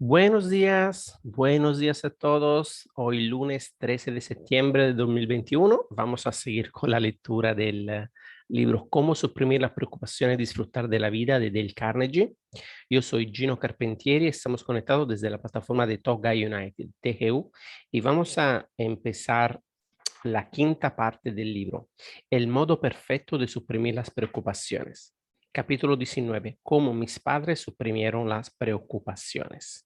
Buenos días a todos. Hoy lunes 13 de septiembre de 2021 vamos a seguir con la lectura del libro Cómo suprimir las preocupaciones y disfrutar de la vida de Dale Carnegie. Yo soy Gino Carpentieri, estamos conectados desde la plataforma de Toga United, TGU, y vamos a empezar la quinta parte del libro, El modo perfecto de suprimir las preocupaciones. Capítulo 19, Cómo mis padres suprimieron las preocupaciones.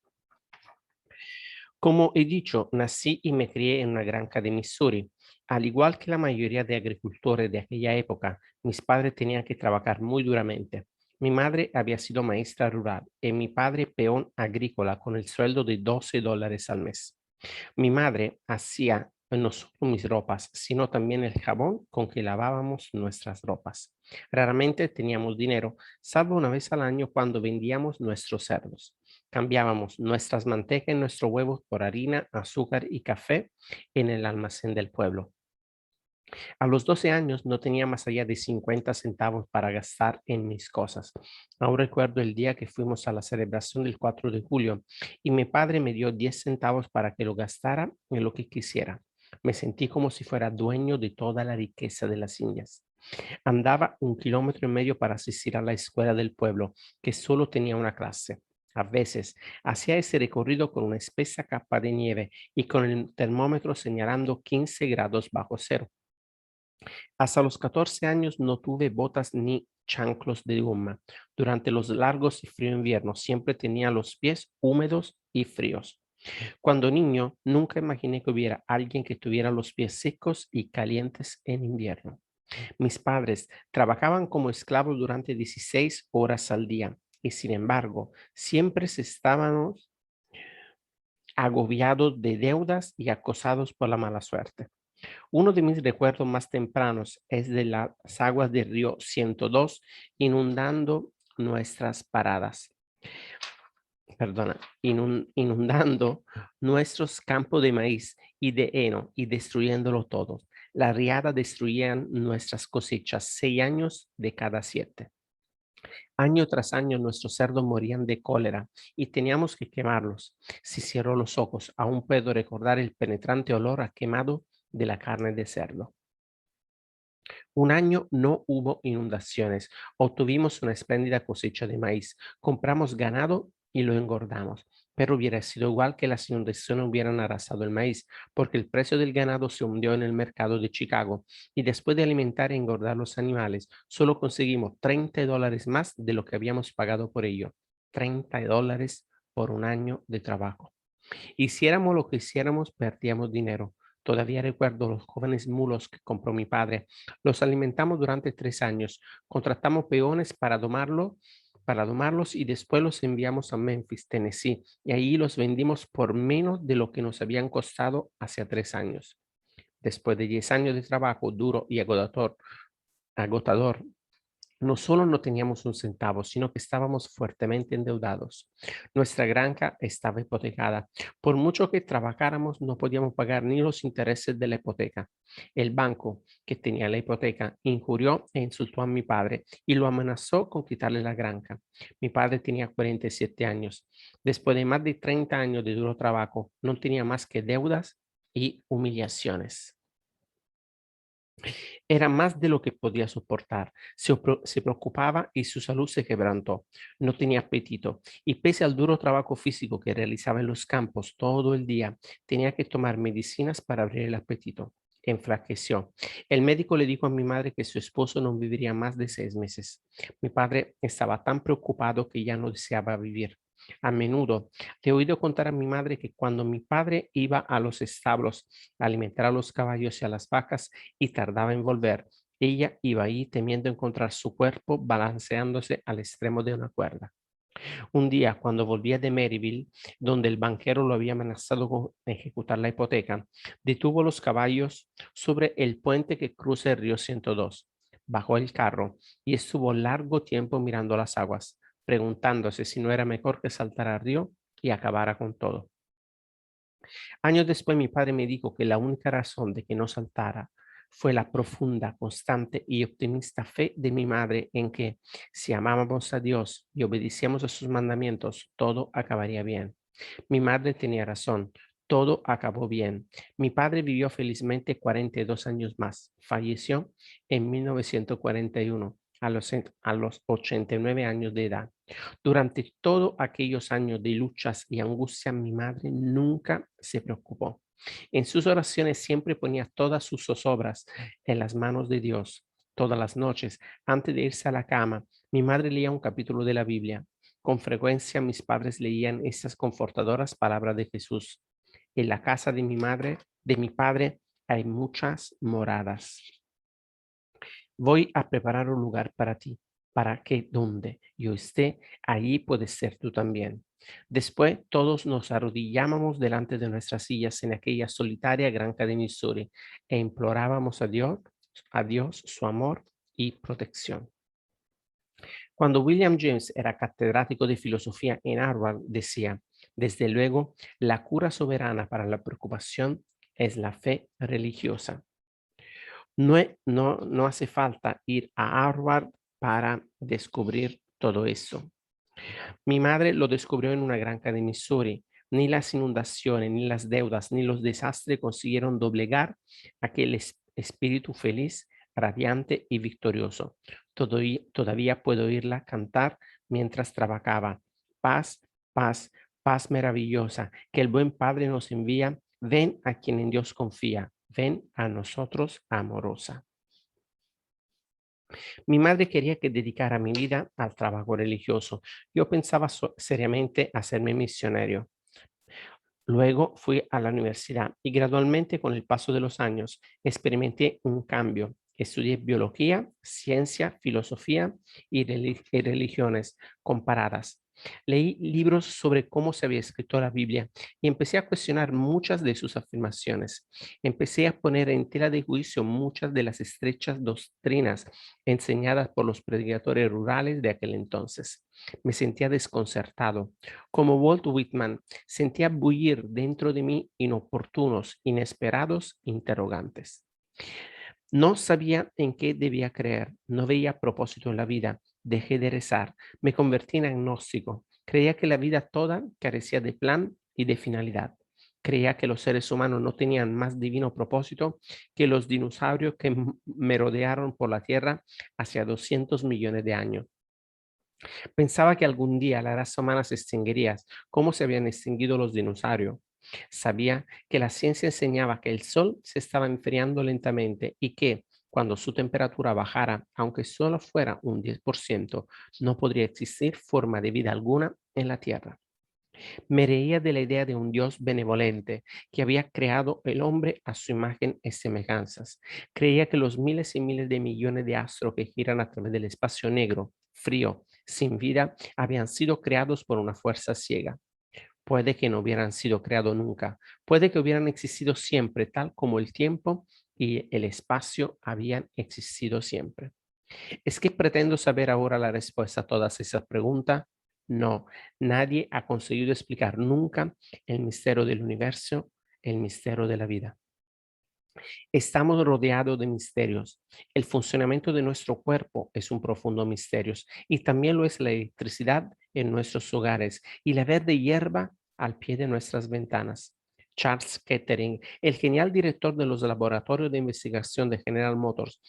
Como he dicho, nací y me crié en una granja de Missouri. Al igual que la mayoría de agricultores de aquella época, mis padres tenían que trabajar muy duramente. Mi madre había sido maestra rural y mi padre peón agrícola con el sueldo de $12 al mes. Mi madre hacía no solo mis ropas, sino también el jabón con que lavábamos nuestras ropas. Raramente teníamos dinero, salvo una vez al año cuando vendíamos nuestros cerdos. Cambiábamos nuestras mantecas y nuestros huevos por harina, azúcar y café en el almacén del pueblo. A los 12 años no tenía más allá de 50 centavos para gastar en mis cosas. Aún recuerdo el día que fuimos a la celebración del 4 de julio y mi padre me dio 10 centavos para que lo gastara en lo que quisiera. Me sentí como si fuera dueño de toda la riqueza de las Indias. Andaba 1,5 kilómetros para asistir a la escuela del pueblo, que solo tenía una clase. A veces hacía ese recorrido con una espesa capa de nieve y con el termómetro señalando 15 grados bajo cero. Hasta los 14 años no tuve botas ni chanclos de goma. Durante los largos y fríos inviernos siempre tenía los pies húmedos y fríos. Cuando niño, nunca imaginé que hubiera alguien que tuviera los pies secos y calientes en invierno. Mis padres trabajaban como esclavos durante 16 horas al día y sin embargo, siempre se estábamos agobiados de deudas y acosados por la mala suerte. Uno de mis recuerdos más tempranos es de las aguas del río 102 inundando nuestras paradas, inundando nuestros campos de maíz y de heno y destruyéndolo todo. La riada destruían nuestras cosechas 6 años de cada 7. Año tras año nuestros cerdos morían de cólera y teníamos que quemarlos. Si cierro los ojos, aún puedo recordar el penetrante olor a quemado de la carne de cerdo. Un año no hubo inundaciones, obtuvimos una espléndida cosecha de maíz, compramos ganado y lo engordamos, pero hubiera sido igual que las inundaciones hubieran arrasado el maíz, porque el precio del ganado se hundió en el mercado de Chicago y después de alimentar y engordar los animales, solo conseguimos $30 más de lo que habíamos pagado por ello. $30 por un año de trabajo. Hiciéramos lo que hiciéramos, perdíamos dinero. Todavía recuerdo los jóvenes mulos que compró mi padre. Los alimentamos durante 3 años. Contratamos peones para domarlos y después los enviamos a Memphis, Tennessee. Y ahí los vendimos por menos de lo que nos habían costado hace 3 años. Después de 10 años de trabajo duro y agotador, no solo no teníamos un centavo, sino que estábamos fuertemente endeudados. Nuestra granja estaba hipotecada. Por mucho que trabajáramos, no podíamos pagar ni los intereses de la hipoteca. El banco que tenía la hipoteca injurió e insultó a mi padre y lo amenazó con quitarle la granja. Mi padre tenía 47 años. Después de más de 30 años de duro trabajo, no tenía más que deudas y humillaciones. Era más de lo que podía soportar. Se preocupaba y su salud se quebrantó. No tenía apetito y pese al duro trabajo físico que realizaba en los campos todo el día, tenía que tomar medicinas para abrir el apetito. Enflaqueció. El médico le dijo a mi madre que su esposo no viviría más de 6 meses. Mi padre estaba tan preocupado que ya no deseaba vivir. A menudo le he oído contar a mi madre que cuando mi padre iba a los establos a alimentar a los caballos y a las vacas, y tardaba en volver. Ella iba ahí temiendo encontrar su cuerpo balanceándose al extremo de una cuerda. Un día, cuando volvía de Maryville, donde el banquero lo había amenazado con ejecutar la hipoteca, detuvo los caballos sobre el puente que cruza el río 102. Bajó el carro y estuvo largo tiempo mirando las aguas, preguntándose si no era mejor que saltara al río y acabara con todo. Años después mi padre me dijo que la única razón de que no saltara fue la profunda, constante y optimista fe de mi madre en que si amábamos a Dios y obedecíamos a sus mandamientos, todo acabaría bien. Mi madre tenía razón. Todo acabó bien. Mi padre vivió felizmente 42 años más. Falleció en 1941 a los 89 años de edad. Durante todos aquellos años de luchas y angustia, mi madre nunca se preocupó. En sus oraciones siempre ponía todas sus zozobras en las manos de Dios. Todas las noches, antes de irse a la cama, mi madre leía un capítulo de la Biblia. Con frecuencia mis padres leían estas confortadoras palabras de Jesús. En la casa de mi madre, de mi padre, hay muchas moradas. Voy a preparar un lugar para ti, para que donde yo esté, allí puedes ser tú también. Después todos nos arrodillábamos delante de nuestras sillas en aquella solitaria granja de Missouri e implorábamos a Dios su amor y protección. Cuando William James era catedrático de filosofía en Harvard, decía, desde luego, la cura soberana para la preocupación es la fe religiosa. No hace falta ir a Harvard para descubrir todo eso. Mi madre lo descubrió en una granja de Missouri. Ni las inundaciones, ni las deudas, ni los desastres consiguieron doblegar aquel espíritu feliz, radiante y victorioso. Todavía puedo oírla cantar mientras trabajaba. Paz, paz, paz maravillosa, que el buen Padre nos envía. Ven a quien en Dios confía. Ven a nosotros amorosa. Mi madre quería que dedicara mi vida al trabajo religioso. Yo pensaba seriamente hacerme misionero. Luego fui a la universidad y gradualmente con el paso de los años experimenté un cambio. Estudié biología, ciencia, filosofía y religiones comparadas. Leí libros sobre cómo se había escrito la Biblia y empecé a cuestionar muchas de sus afirmaciones. Empecé a poner en tela de juicio muchas de las estrechas doctrinas enseñadas por los predicadores rurales de aquel entonces. Me sentía desconcertado. Como Walt Whitman, sentía bullir dentro de mí inoportunos, inesperados interrogantes. No sabía en qué debía creer, no veía propósito en la vida, dejé de rezar, me convertí en agnóstico, creía que la vida toda carecía de plan y de finalidad. Creía que los seres humanos no tenían más divino propósito que los dinosaurios que me rodearon por la Tierra hacia 200 millones de años. Pensaba que algún día la raza humana se extinguiría, como se habían extinguido los dinosaurios. Sabía que la ciencia enseñaba que el Sol se estaba enfriando lentamente y que cuando su temperatura bajara, aunque solo fuera un 10%, no podría existir forma de vida alguna en la Tierra. Me reía de la idea de un Dios benevolente que había creado el hombre a su imagen y semejanzas. Creía que los miles y miles de millones de astros que giran a través del espacio negro, frío, sin vida, habían sido creados por una fuerza ciega. Puede que no hubieran sido creados nunca. Puede que hubieran existido siempre, tal como el tiempo y el espacio habían existido siempre. ¿Es que pretendo saber ahora la respuesta a todas esas preguntas? No, nadie ha conseguido explicar nunca el misterio del universo, el misterio de la vida. Estamos rodeados de misterios. El funcionamiento de nuestro cuerpo es un profundo misterio y también lo es la electricidad en nuestros hogares y la verde hierba al pie de nuestras ventanas. Charles Kettering, el genial director de los laboratorios de investigación de General Motors,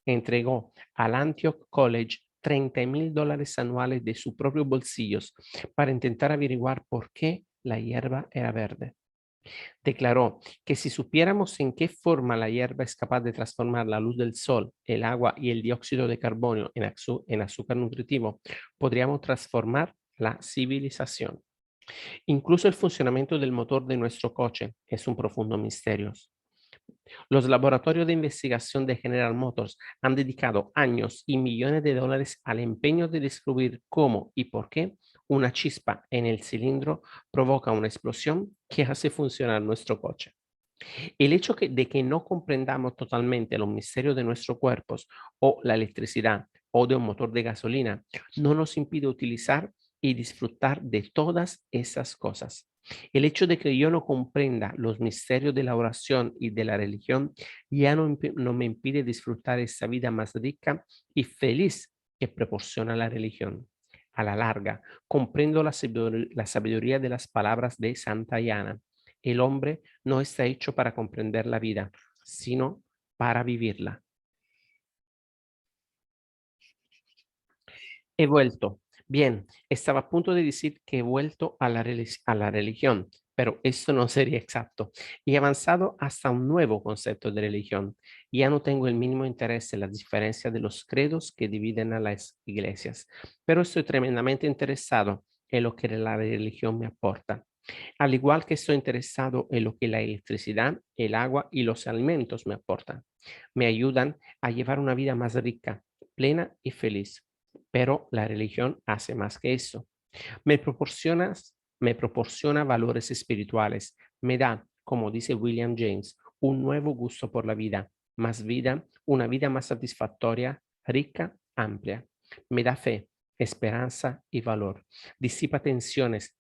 entregó al Antioch College $30,000 anuales de sus propios bolsillos para intentar averiguar por qué la hierba era verde. Declaró que si supiéramos en qué forma la hierba es capaz de transformar la luz del sol, el agua y el dióxido de carbono en azúcar nutritivo, podríamos transformar la civilización. Incluso el funcionamiento del motor de nuestro coche es un profundo misterio. Los laboratorios de investigación de General Motors han dedicado años y millones de dólares al empeño de descubrir cómo y por qué una chispa en el cilindro provoca una explosión que hace funcionar nuestro coche. El hecho de que no comprendamos totalmente los misterios de nuestros cuerpos o la electricidad o de un motor de gasolina no nos impide utilizar y disfrutar de todas esas cosas. El hecho de que yo no comprenda los misterios de la oración y de la religión ya no me impide disfrutar esa vida más rica y feliz que proporciona la religión. A la larga, comprendo la sabiduría de las palabras de Santa Ana. El hombre no está hecho para comprender la vida, sino para vivirla. He vuelto. Bien, estaba a punto de decir que he vuelto a a la religión, pero esto no sería exacto. Y he avanzado hasta un nuevo concepto de religión. Ya no tengo el mínimo interés en las diferencias de los credos que dividen a las iglesias, pero estoy tremendamente interesado en lo que la religión me aporta. Al igual que estoy interesado en lo que la electricidad, el agua y los alimentos me aportan. Me ayudan a llevar una vida más rica, plena y feliz. Pero la religión hace más que eso. Me proporciona valores espirituales. Me da, como dice William James, un nuevo gusto por la vida, una vida más satisfactoria, rica, amplia. Me da fe, esperanza y valor. Disipa tensiones,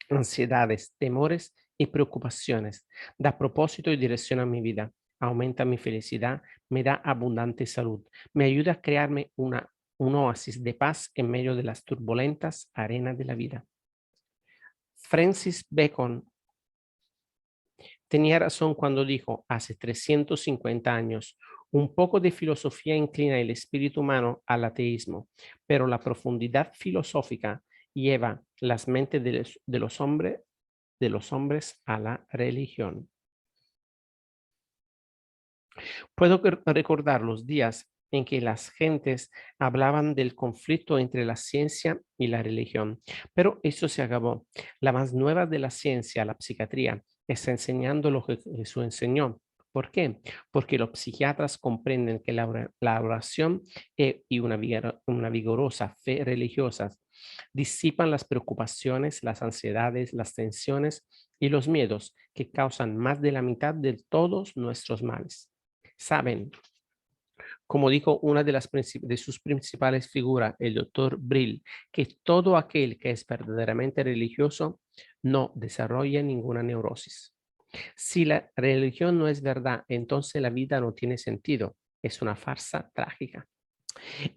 ansiedades, temores y preocupaciones. Da propósito y dirección a mi vida. Aumenta mi felicidad, me da abundante salud. Me ayuda a crearme un oasis de paz en medio de las turbulentas arenas de la vida. Francis Bacon tenía razón cuando dijo hace 350 años, un poco de filosofía inclina el espíritu humano al ateísmo, pero la profundidad filosófica lleva las mentes de los hombres a la religión. Puedo recordar los días en que las gentes hablaban del conflicto entre la ciencia y la religión, pero eso se acabó. La más nueva de la ciencia, la psiquiatría, está enseñando lo que Jesús enseñó. ¿Por qué? Porque los psiquiatras comprenden que la oración y una vigorosa fe religiosa disipan las preocupaciones, las ansiedades, las tensiones y los miedos que causan más de la mitad de todos nuestros males. Saben, como dijo una de sus principales figuras, el doctor Brill, que todo aquel que es verdaderamente religioso no desarrolla ninguna neurosis. Si la religión no es verdad, entonces la vida no tiene sentido. Es una farsa trágica.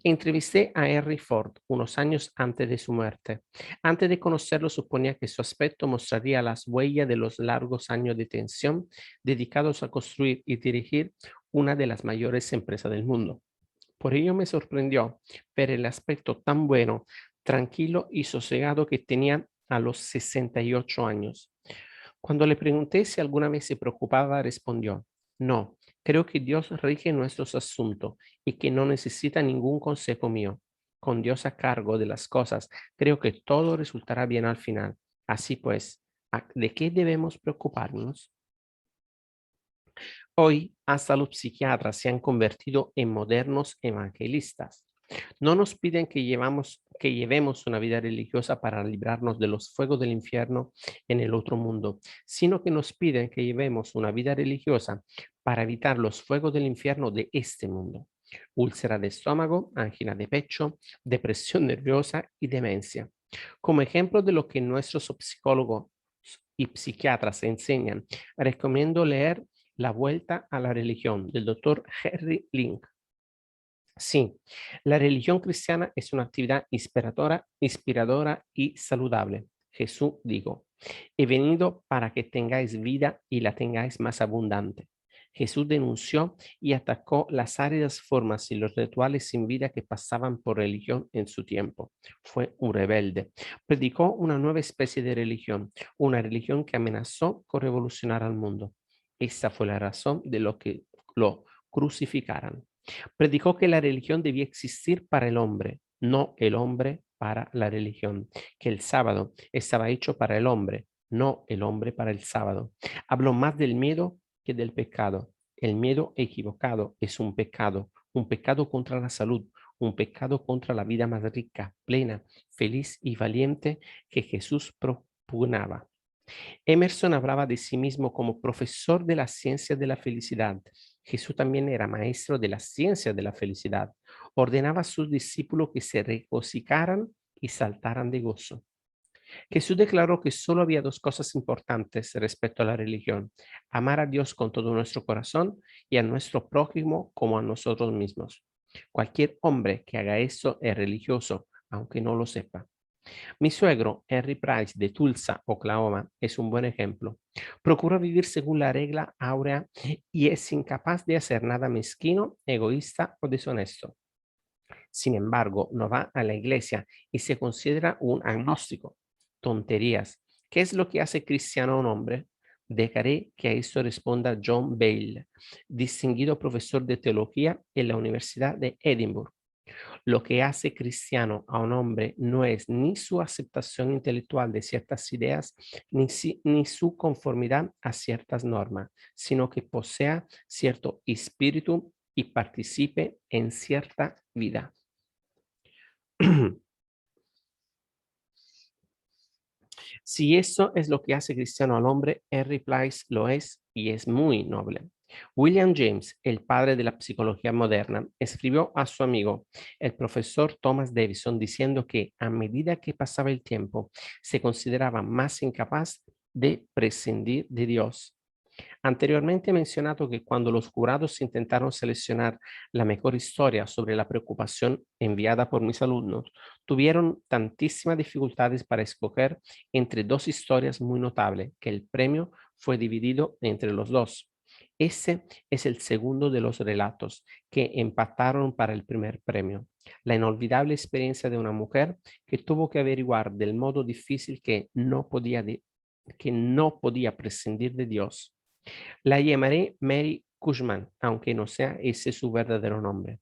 Entrevisté a Henry Ford unos años antes de su muerte. Antes de conocerlo, suponía que su aspecto mostraría las huellas de los largos años de tensión dedicados a construir y dirigir una de las mayores empresas del mundo. Por ello me sorprendió ver el aspecto tan bueno, tranquilo y sosegado que tenía a los 68 años. Cuando le pregunté si alguna vez se preocupaba, respondió, no, creo que Dios rige nuestros asuntos y que no necesita ningún consejo mío. Con Dios a cargo de las cosas, creo que todo resultará bien al final. Así pues, ¿de qué debemos preocuparnos? Hoy, hasta los psiquiatras se han convertido en modernos evangelistas. No nos piden que llevemos una vida religiosa para librarnos de los fuegos del infierno en el otro mundo, sino que nos piden que llevemos una vida religiosa para evitar los fuegos del infierno de este mundo. Úlcera de estómago, angina de pecho, depresión nerviosa y demencia. Como ejemplo de lo que nuestros psicólogos y psiquiatras enseñan, recomiendo leer La Vuelta a la Religión del doctor Henry Link. Sí, la religión cristiana es una actividad inspiradora y saludable. Jesús dijo, he venido para que tengáis vida y la tengáis más abundante. Jesús denunció y atacó las áridas formas y los rituales sin vida que pasaban por religión en su tiempo. Fue un rebelde. Predicó una nueva especie de religión, una religión que amenazó con revolucionar al mundo. Esa fue la razón de lo que lo crucificaran. Predicó que la religión debía existir para el hombre, no el hombre para la religión, que el sábado estaba hecho para el hombre, no el hombre para el sábado. Habló más del miedo que del pecado. El miedo equivocado es un pecado contra la salud, un pecado contra la vida más rica, plena, feliz y valiente que Jesús propugnaba. Emerson hablaba de sí mismo como profesor de la ciencia de la felicidad. Jesús también era maestro de la ciencia de la felicidad. Ordenaba a sus discípulos que se regocijaran y saltaran de gozo. Jesús declaró que solo había dos cosas importantes respecto a la religión: amar a Dios con todo nuestro corazón y a nuestro prójimo como a nosotros mismos. Cualquier hombre que haga eso es religioso, aunque no lo sepa. Mi suegro, Henry Price, de Tulsa, Oklahoma, es un buen ejemplo. Procura vivir según la regla áurea y es incapaz de hacer nada mezquino, egoísta o deshonesto. Sin embargo, no va a la iglesia y se considera un agnóstico. Tonterías. ¿Qué es lo que hace cristiano a un hombre? Dejaré que a esto responda John Bale, distinguido profesor de teología en la Universidad de Edimburgo. Lo que hace cristiano a un hombre no es ni su aceptación intelectual de ciertas ideas, ni su conformidad a ciertas normas, sino que posea cierto espíritu y participe en cierta vida. Si eso es lo que hace cristiano al hombre, Henry Price lo es y es muy noble. William James, el padre de la psicología moderna, escribió a su amigo, el profesor Thomas Davison, diciendo que a medida que pasaba el tiempo, se consideraba más incapaz de prescindir de Dios. Anteriormente he mencionado que cuando los jurados intentaron seleccionar la mejor historia sobre la preocupación enviada por mis alumnos, tuvieron tantísimas dificultades para escoger entre dos historias muy notables que el premio fue dividido entre los dos. Ese es el segundo de los relatos que empataron para el primer premio. La inolvidable experiencia de una mujer que tuvo que averiguar del modo difícil que no podía prescindir de Dios. La llamaré Mary Cushman, aunque no sea ese su verdadero nombre.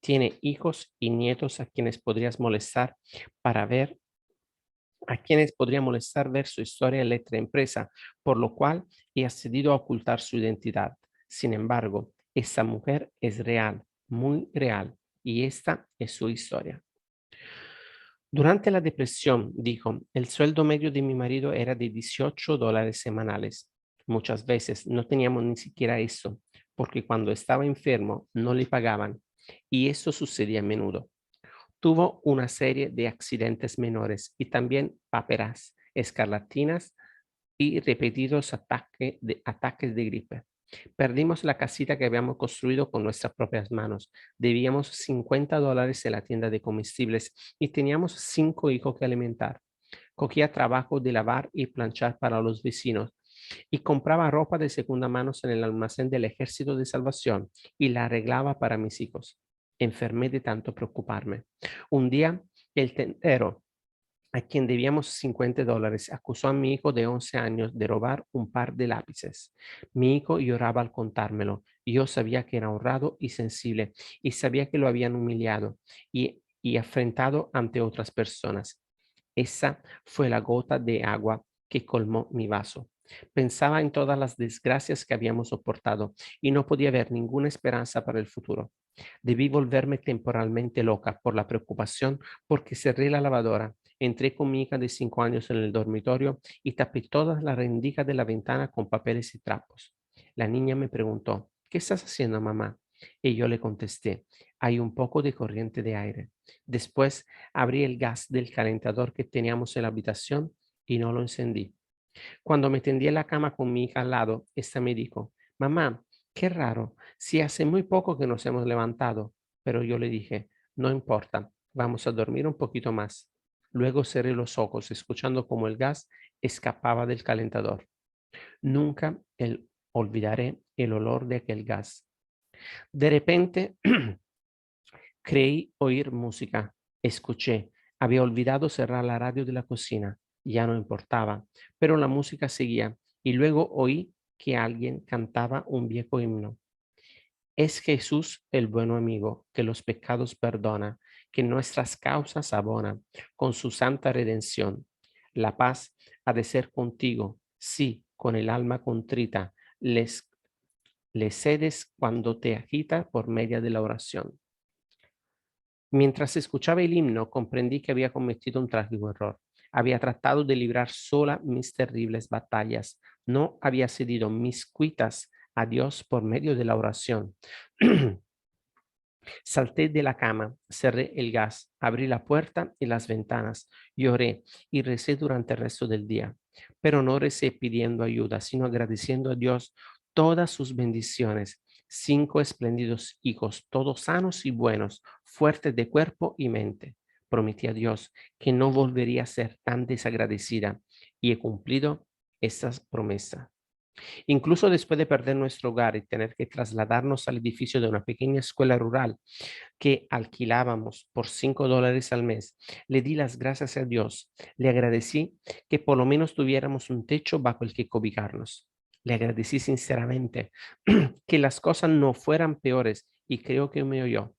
Tiene hijos y nietos a quienes podría molestar ver su historia en letra impresa, por lo cual he accedido a ocultar su identidad. Sin embargo, esa mujer es real, muy real, y esta es su historia. Durante la depresión, dijo, el sueldo medio de mi marido era de $18 semanales. Muchas veces no teníamos ni siquiera eso, porque cuando estaba enfermo no le pagaban, y eso sucedía a menudo. Tuvo una serie de accidentes menores y también paperas, escarlatinas y repetidos ataques de gripe. Perdimos la casita que habíamos construido con nuestras propias manos. Debíamos $50 en la tienda de comestibles y teníamos 5 hijos que alimentar. Cogía trabajo de lavar y planchar para los vecinos y compraba ropa de segunda mano en el almacén del Ejército de Salvación y la arreglaba para mis hijos. Enfermé de tanto preocuparme. Un día, el tendero a quien debíamos $50, acusó a mi hijo de 11 años de robar un par de lápices. Mi hijo lloraba al contármelo. Yo sabía que era honrado y sensible y sabía que lo habían humillado y afrentado ante otras personas. Esa fue la gota de agua que colmó mi vaso. Pensaba en todas las desgracias que habíamos soportado y no podía ver ninguna esperanza para el futuro. Debí volverme temporalmente loca por la preocupación porque cerré la lavadora. Entré con mi hija de 5 años en el dormitorio y tapé todas las rendijas de la ventana con papeles y trapos. La niña me preguntó, ¿qué estás haciendo, mamá? Y yo le contesté, hay un poco de corriente de aire. Después abrí el gas del calentador que teníamos en la habitación y no lo encendí. Cuando me tendí en la cama con mi hija al lado, esta me dijo, mamá, qué raro, si hace muy poco que nos hemos levantado. Pero yo le dije, no importa, vamos a dormir un poquito más. Luego cerré los ojos, escuchando cómo el gas escapaba del calentador. Nunca olvidaré el olor de aquel gas. De repente, creí oír música. Escuché. Había olvidado cerrar la radio de la cocina. Ya no importaba, pero la música seguía y luego oí que alguien cantaba un viejo himno. Es Jesús el buen amigo, que los pecados perdona, que nuestras causas abona con su santa redención. La paz ha de ser contigo, sí, con el alma contrita, le cedes cuando te agita por medio de la oración. Mientras escuchaba el himno, comprendí que había cometido un trágico error. Había tratado de librar sola mis terribles batallas. No había cedido mis cuitas a Dios por medio de la oración. Salté de la cama, cerré el gas, abrí la puerta y las ventanas, lloré y recé durante el resto del día. Pero no recé pidiendo ayuda, sino agradeciendo a Dios todas sus bendiciones. 5 espléndidos hijos, todos sanos y buenos, fuertes de cuerpo y mente. prometí a Dios que no volvería a ser tan desagradecida y he cumplido esa promesa. Incluso después de perder nuestro hogar y tener que trasladarnos al edificio de una pequeña escuela rural que alquilábamos por $5 al mes, le di las gracias a Dios. Le agradecí que por lo menos tuviéramos un techo bajo el que cobijarnos. Le agradecí sinceramente que las cosas no fueran peores y creo que me oyó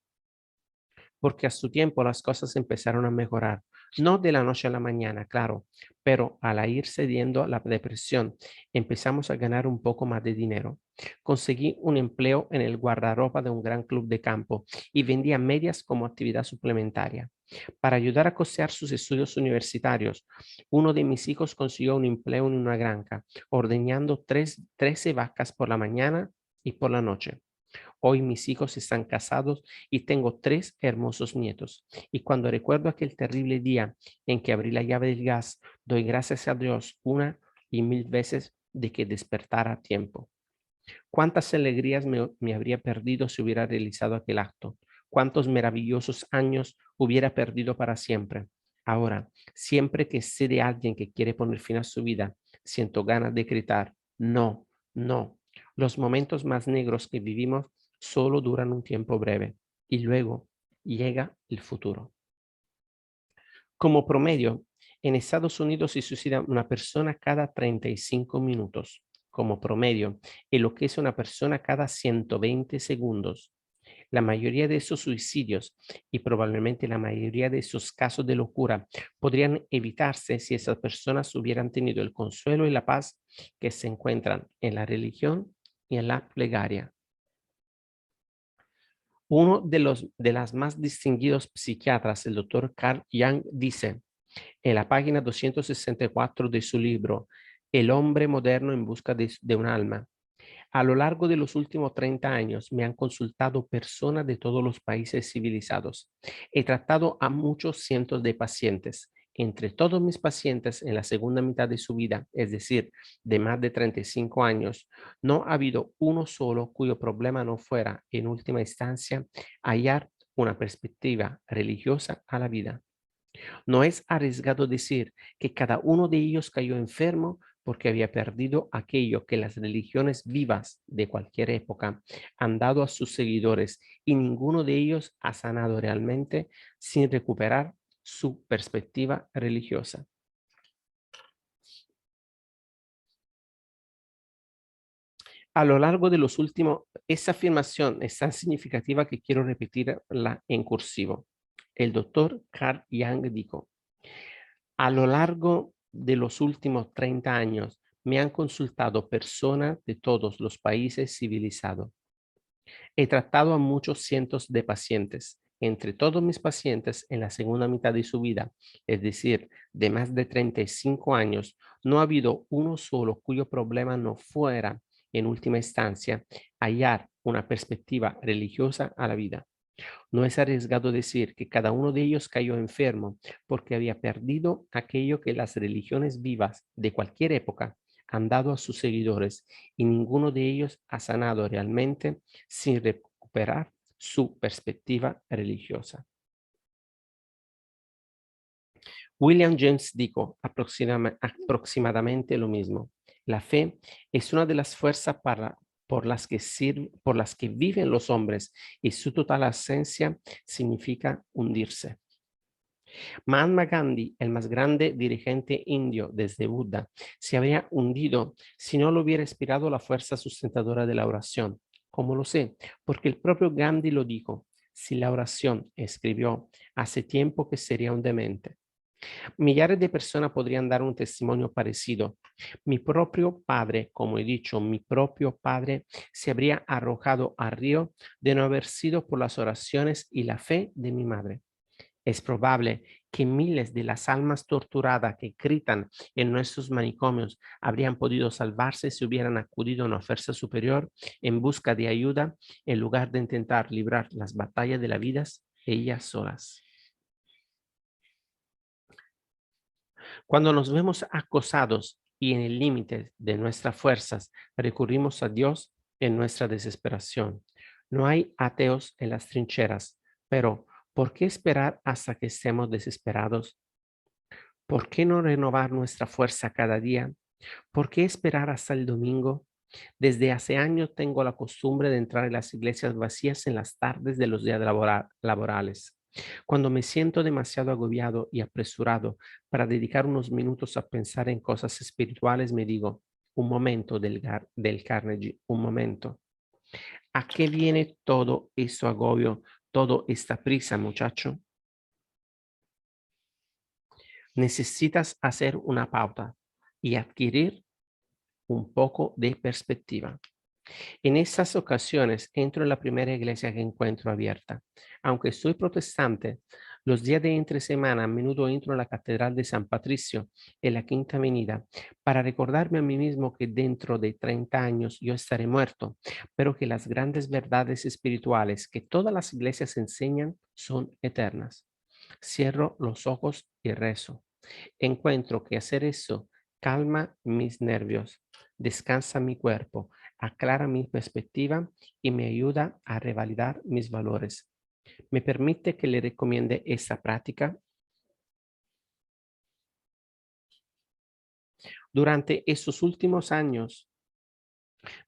porque a su tiempo las cosas empezaron a mejorar. No de la noche a la mañana, claro, pero al ir cediendo a la depresión, empezamos a ganar un poco más de dinero. Conseguí un empleo en el guardarropa de un gran club de campo y vendía medias como actividad suplementaria. Para ayudar a costear sus estudios universitarios, uno de mis hijos consiguió un empleo en una granja, ordeñando 13 vacas por la mañana y por la noche. Hoy mis hijos están casados y tengo 3 hermosos nietos. Y cuando recuerdo aquel terrible día en que abrí la llave del gas, doy gracias a Dios una y mil veces de que despertara a tiempo. ¿Cuántas alegrías me habría perdido si hubiera realizado aquel acto? ¿Cuántos maravillosos años hubiera perdido para siempre? Ahora, siempre que sé de alguien que quiere poner fin a su vida, siento ganas de gritar, no, no. Los momentos más negros que vivimos solo duran un tiempo breve y luego llega el futuro. Como promedio, en Estados Unidos se suicida una persona cada 35 minutos, como promedio, en lo que es una persona cada 120 segundos. La mayoría de esos suicidios y probablemente la mayoría de esos casos de locura podrían evitarse si esas personas hubieran tenido el consuelo y la paz que se encuentran en la religión y en la plegaria. Uno de las más distinguidos psiquiatras, el doctor Carl Jung, dice en la página 264 de su libro El hombre moderno en busca de un alma: a lo largo de los últimos 30 años me han consultado personas de todos los países civilizados. He tratado a muchos cientos de pacientes. Entre todos mis pacientes en la segunda mitad de su vida, es decir, de más de 35 años, no ha habido uno solo cuyo problema no fuera, en última instancia, hallar una perspectiva religiosa a la vida. No es arriesgado decir que cada uno de ellos cayó enfermo porque había perdido aquello que las religiones vivas de cualquier época han dado a sus seguidores y ninguno de ellos ha sanado realmente sin recuperar su perspectiva religiosa. A lo largo de los últimos, esa afirmación es tan significativa que quiero repetirla en cursivo. El doctor Carl Jung dijo: a lo largo de los últimos 30 años, me han consultado personas de todos los países civilizados. He tratado a muchos cientos de pacientes. Entre todos mis pacientes en la segunda mitad de su vida, es decir, de más de 35 años, no ha habido uno solo cuyo problema no fuera, en última instancia, hallar una perspectiva religiosa a la vida. No es arriesgado decir que cada uno de ellos cayó enfermo porque había perdido aquello que las religiones vivas de cualquier época han dado a sus seguidores y ninguno de ellos ha sanado realmente sin recuperar su perspectiva religiosa. William James dijo aproximadamente lo mismo. La fe es una de las fuerzas por las que viven los hombres y su total ausencia significa hundirse. Mahatma Gandhi, el más grande dirigente indio desde Buda, se habría hundido si no lo hubiera inspirado la fuerza sustentadora de la oración. ¿Cómo lo sé? Porque el propio Gandhi lo dijo. Si la oración, escribió, hace tiempo que sería un demente. Millares de personas podrían dar un testimonio parecido. Mi propio padre, como he dicho, mi propio padre se habría arrojado al río de no haber sido por las oraciones y la fe de mi madre. Es probable que miles de las almas torturadas que gritan en nuestros manicomios habrían podido salvarse si hubieran acudido a una fuerza superior en busca de ayuda en lugar de intentar librar las batallas de la vida ellas solas. Cuando nos vemos acosados y en el límite de nuestras fuerzas, recurrimos a Dios en nuestra desesperación. No hay ateos en las trincheras, pero ¿Por qué esperar hasta que estemos desesperados? ¿Por qué no renovar nuestra fuerza cada día? ¿Por qué esperar hasta el domingo? Desde hace años tengo la costumbre de entrar en las iglesias vacías en las tardes de los días laborales. Cuando me siento demasiado agobiado y apresurado para dedicar unos minutos a pensar en cosas espirituales, me digo, un momento del Carnegie, un momento. ¿A qué viene todo este agobio, toda esta prisa, muchacho? Necesitas hacer una pauta y adquirir un poco de perspectiva. En estas ocasiones entro en la primera iglesia que encuentro abierta. Aunque soy protestante, los días de entre semana a menudo entro en la Catedral de San Patricio en la Quinta Avenida para recordarme a mí mismo que dentro de 30 años yo estaré muerto, pero que las grandes verdades espirituales que todas las iglesias enseñan son eternas. Cierro los ojos y rezo. Encuentro que hacer eso calma mis nervios, descansa mi cuerpo, aclara mi perspectiva y me ayuda a revalidar mis valores. ¿Me permite que le recomiende esta práctica? Durante estos últimos años,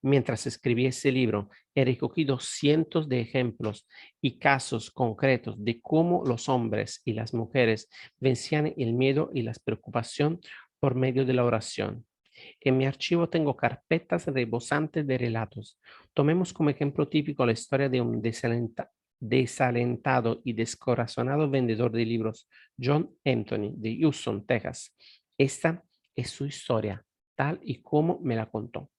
mientras escribí ese libro, he recogido cientos de ejemplos y casos concretos de cómo los hombres y las mujeres vencían el miedo y la preocupación por medio de la oración. En mi archivo tengo carpetas rebosantes de relatos. Tomemos como ejemplo típico la historia de un desalentado y descorazonado vendedor de libros, John Anthony, de Houston, Texas. Esta es su historia, tal y como me la contó.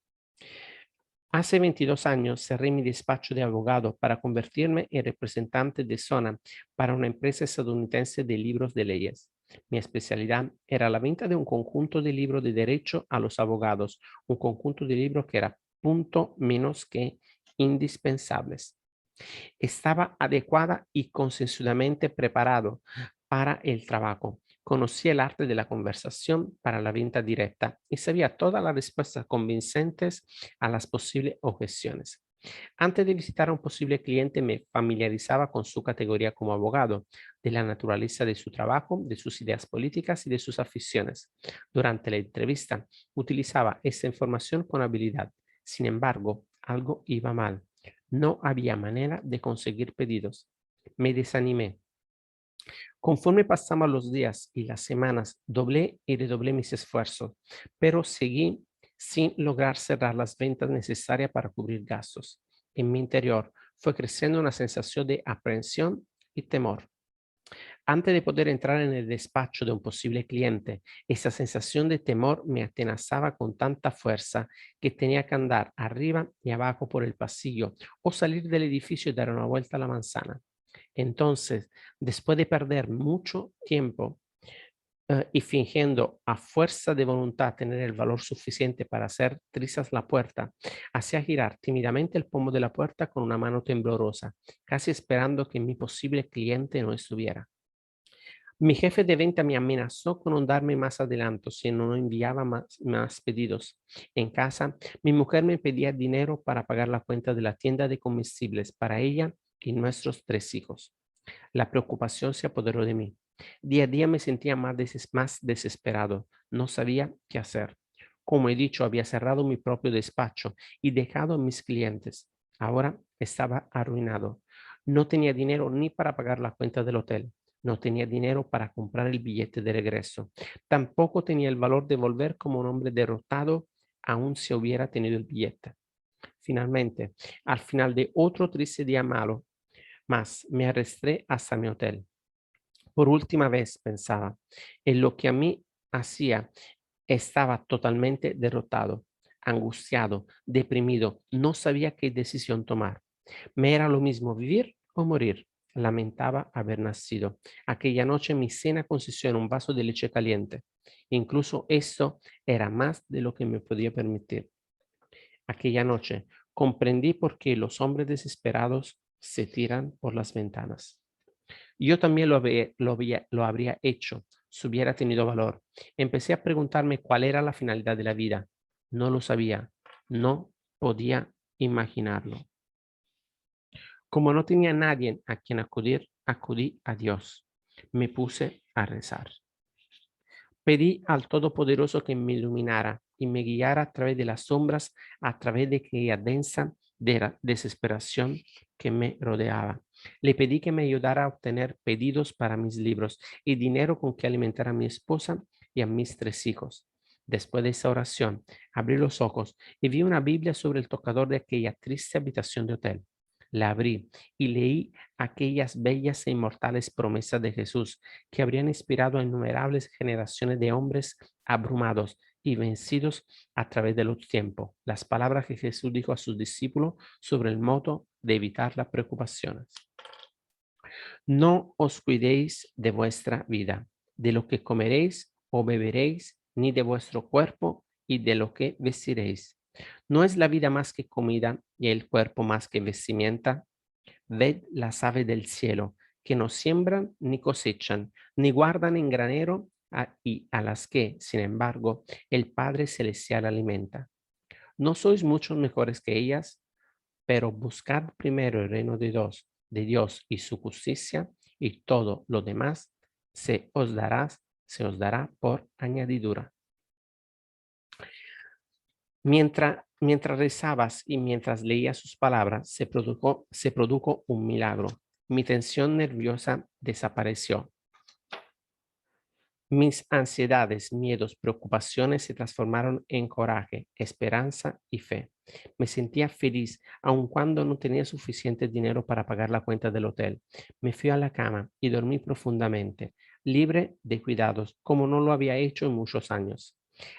Hace 22 años cerré mi despacho de abogado para convertirme en representante de zona para una empresa estadounidense de libros de leyes. Mi especialidad era la venta de un conjunto de libros de derecho a los abogados, un conjunto de libros que era punto menos que indispensables. Estaba adecuada y consensuadamente preparado para el trabajo. Conocía el arte de la conversación para la venta directa y sabía todas las respuestas convincentes a las posibles objeciones. Antes de visitar a un posible cliente, me familiarizaba con su categoría como abogado, de la naturaleza de su trabajo, de sus ideas políticas y de sus aficiones. Durante la entrevista, utilizaba esa información con habilidad. Sin embargo, algo iba mal. No había manera de conseguir pedidos. Me desanimé. Conforme pasaban los días y las semanas, doblé y redoblé mis esfuerzos, pero seguí sin lograr cerrar las ventas necesarias para cubrir gastos. En mi interior fue creciendo una sensación de aprehensión y temor. Antes de poder entrar en el despacho de un posible cliente, esa sensación de temor me atenazaba con tanta fuerza que tenía que andar arriba y abajo por el pasillo o salir del edificio y dar una vuelta a la manzana. Entonces, después de perder mucho tiempo y fingiendo a fuerza de voluntad tener el valor suficiente para hacer trizas la puerta, hacía girar tímidamente el pomo de la puerta con una mano temblorosa, casi esperando que mi posible cliente no estuviera. Mi jefe de venta me amenazó con no darme más adelanto si no enviaba más pedidos. En casa, mi mujer me pedía dinero para pagar la cuenta de la tienda de comestibles para ella y nuestros 3 hijos. La preocupación se apoderó de mí. Día a día me sentía más desesperado. No sabía qué hacer. Como he dicho, había cerrado mi propio despacho y dejado a mis clientes. Ahora estaba arruinado. No tenía dinero ni para pagar la cuenta del hotel. No tenía dinero para comprar el billete de regreso. Tampoco tenía el valor de volver como un hombre derrotado, aun si hubiera tenido el billete. Finalmente, al final de otro triste día malo, más me arrastré hasta mi hotel. Por última vez pensaba en lo que a mí hacía. Estaba totalmente derrotado, angustiado, deprimido. No sabía qué decisión tomar. Me era lo mismo vivir o morir. Lamentaba haber nacido. Aquella noche mi cena consistió en un vaso de leche caliente. Incluso esto era más de lo que me podía permitir. Aquella noche comprendí por qué los hombres desesperados se tiran por las ventanas. Yo también lo habría hecho si hubiera tenido valor. Empecé a preguntarme cuál era la finalidad de la vida. No lo sabía. No podía imaginarlo. Como no tenía nadie a quien acudir, acudí a Dios. Me puse a rezar. Pedí al Todopoderoso que me iluminara y me guiara a través de las sombras, a través de aquella densa desesperación que me rodeaba. Le pedí que me ayudara a obtener pedidos para mis libros y dinero con que alimentar a mi esposa y a mis 3 hijos. Después de esa oración, abrí los ojos y vi una Biblia sobre el tocador de aquella triste habitación de hotel. La abrí y leí aquellas bellas e inmortales promesas de Jesús que habrían inspirado a innumerables generaciones de hombres abrumados y vencidos a través de los tiempos. Las palabras que Jesús dijo a sus discípulos sobre el modo de evitar las preocupaciones. No os cuidéis de vuestra vida, de lo que comeréis o beberéis, ni de vuestro cuerpo y de lo que vestiréis. ¿No es la vida más que comida y el cuerpo más que vestimenta? Ved las aves del cielo, que no siembran ni cosechan, ni guardan en granero, y a las que, sin embargo, el Padre Celestial alimenta. ¿No sois mucho mejores que ellas? Pero buscad primero el reino de Dios y su justicia, y todo lo demás se os dará por añadidura. Mientras rezabas y mientras leía sus palabras, se produjo un milagro. Mi tensión nerviosa desapareció. Mis ansiedades, miedos, preocupaciones se transformaron en coraje, esperanza y fe. Me sentía feliz, aun cuando no tenía suficiente dinero para pagar la cuenta del hotel. Me fui a la cama y dormí profundamente, libre de cuidados, como no lo había hecho en muchos años.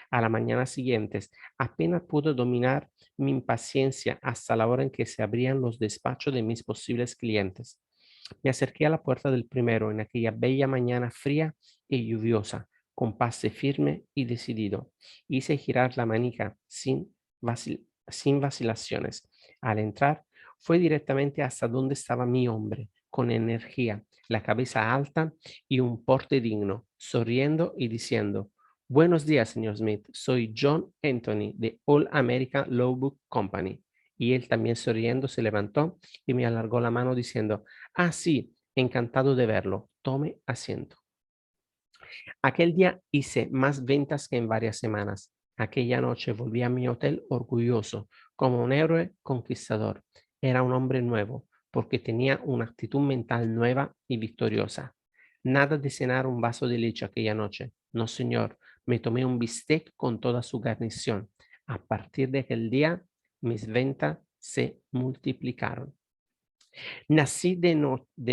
A la mañana siguiente, apenas pude dominar mi impaciencia hasta la hora en que se abrían los despachos de mis posibles clientes. Me acerqué a la puerta del primero en aquella bella mañana fría y lluviosa, con paso firme y decidido. Hice girar la manija sin vacilaciones. Al entrar, fue directamente hasta donde estaba mi hombre, con energía, la cabeza alta y un porte digno, sonriendo y diciendo: Buenos días, señor Smith. Soy John Anthony de All American Law Book Company. Y él también sonriendo se levantó y me alargó la mano diciendo: Ah, sí, encantado de verlo. Tome asiento. Aquel día hice más ventas que en varias semanas. Aquella noche volví a mi hotel orgulloso, como un héroe conquistador. Era un hombre nuevo, porque tenía una actitud mental nueva y victoriosa. Nada de cenar un vaso de leche aquella noche. No, señor, me tomé un bistec con toda su guarnición. A partir de aquel día, mis ventas se multiplicaron. Nací de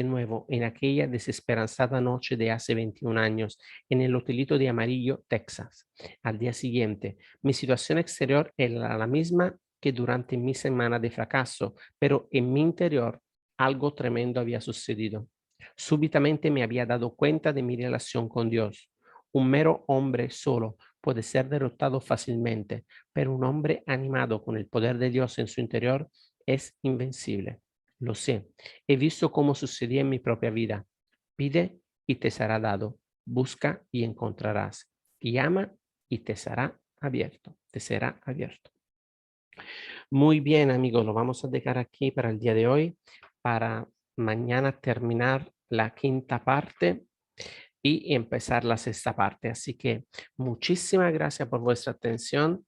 nuevo en aquella desesperanzada noche de hace 21 años en el hotelito de Amarillo, Texas. Al día siguiente, mi situación exterior era la misma que durante mi semana de fracaso, pero en mi interior algo tremendo había sucedido. Súbitamente me había dado cuenta de mi relación con Dios. Un mero hombre solo puede ser derrotado fácilmente, pero un hombre animado con el poder de Dios en su interior es invencible. Lo sé, he visto cómo sucedía en mi propia vida. Pide y te será dado. Busca y encontrarás. Llama y te será abierto. Te será abierto. Muy bien, amigos, lo vamos a dejar aquí para el día de hoy, para mañana terminar la quinta parte y empezar la sexta parte. Así que muchísimas gracias por vuestra atención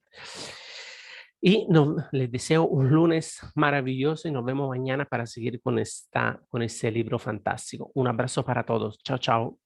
y les deseo un lunes maravilloso y nos vemos mañana para seguir con este libro fantástico. Un abrazo para todos. Chao, chao.